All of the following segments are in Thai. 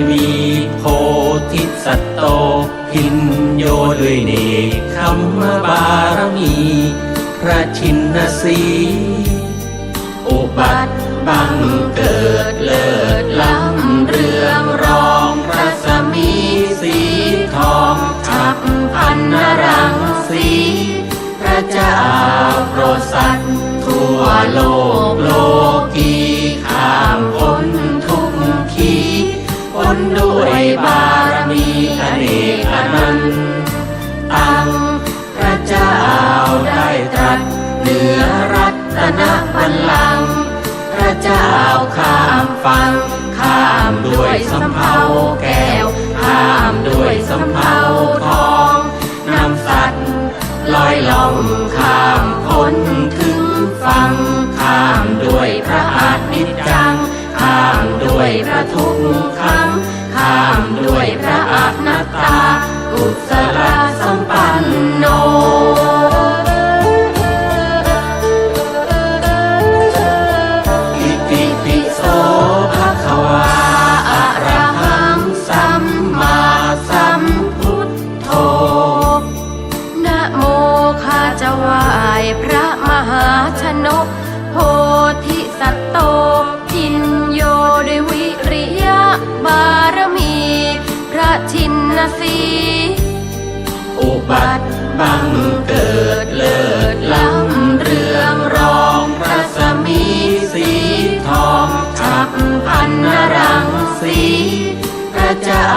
มีโพธิสัตโตพินโยด้วยเนกขัมมบารมีพระชินสีอุบัติบังเกิดเลิศล้ำเรืองรองรัศมีสีทองฉับพันนรังสีพระเจ้าโปรดสัตว์ทั่วโลกโลกีข้ามพ้นทุกขีพ้นด้วยบารมีอเนกอนันตังพระเจ้าได้ตรัสเหนือรัตนบัลลังก์พระเจ้าข้ามฟังข้ามด้วยสำเภาแก้วข้ามด้วยสำเภาทองนำสัตว์ลอยล่องข้ามพ้นถึงฝั่งข้ามด้วยพระอนิจจังข้ามด้วยพระทุกขังข้ามด้วยพระอนัตตากุศลสัมปันโนอิติปิโสภะคะวาอะระหังสัมมาสัมพุทโธนะโมข้าจะไหว้พระมหาชนกโพธิสัตโตพินโยด้วยวิริยะบารมีพระชินสีอุบัติบังเกิดเลิศล้ำเรืองรองรัศมีสีทองฉับพันนรังสีพระเจ้า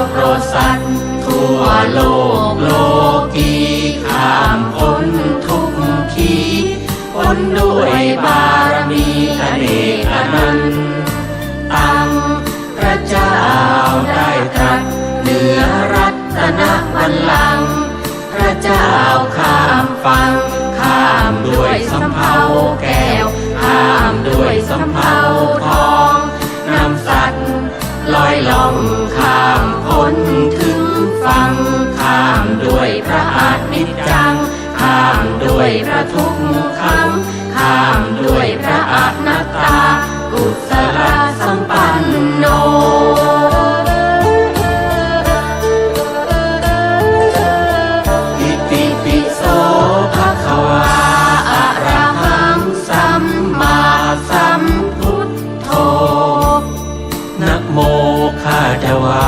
โปรดสัตว์ทั่วโลกโลกีข้ามพ้นทุกขีพ้นด้วยบารมีอเนกอนันตังพระเจ้าได้ตรัสเหนือรัตนบัลลังก์พระเจ้าข้ามฟังข้ามด้วยสำเภาแก้วข้ามด้วยสำเภาทองนำสัตว์ลอยล่องข้ามพ้นถึงฝั่งข้ามด้วยพระอนิจจังข้ามด้วยพระทุกขังข้ามด้วยพระอนัตตากุศลสัมปันโนอิติปิโสภะคะวาอะระหังสัมมาสัมพุทโธนะโมข้าจะไหว้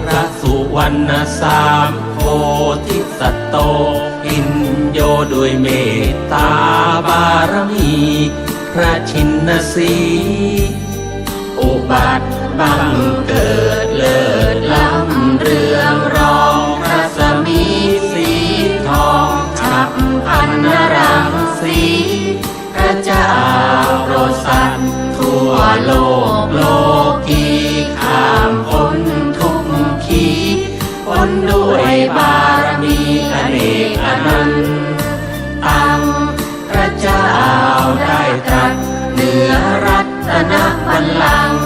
พระสุวรรณสามโพธิสัตโตอินโยด้วยเมตตาบารมีพระชินสีอุบัติบังเกิดเลิศล้ำเรืองรองรัศมีสีทองฉับพันนรังสีพระเจ้าโปรดสัตว์ทั่วโลกโลกีข้ามพ้นทุกขีพ้นด้วยบารมีอเนกอนันตังพระเจ้าได้ตรัสเหนือรัตนบัลลังก์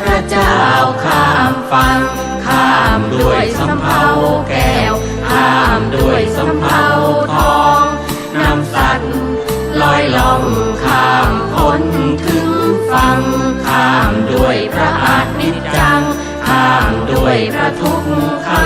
พระเจ้าข้ามฟังข้ามด้วยสำเภาแก้วข้ามด้วยสำเภาทองนำสัตว์ลอยล่องข้ามพ้นถึงฝั่งข้ามด้วยพระอนิจจังข้ามด้วยพระทุกขัง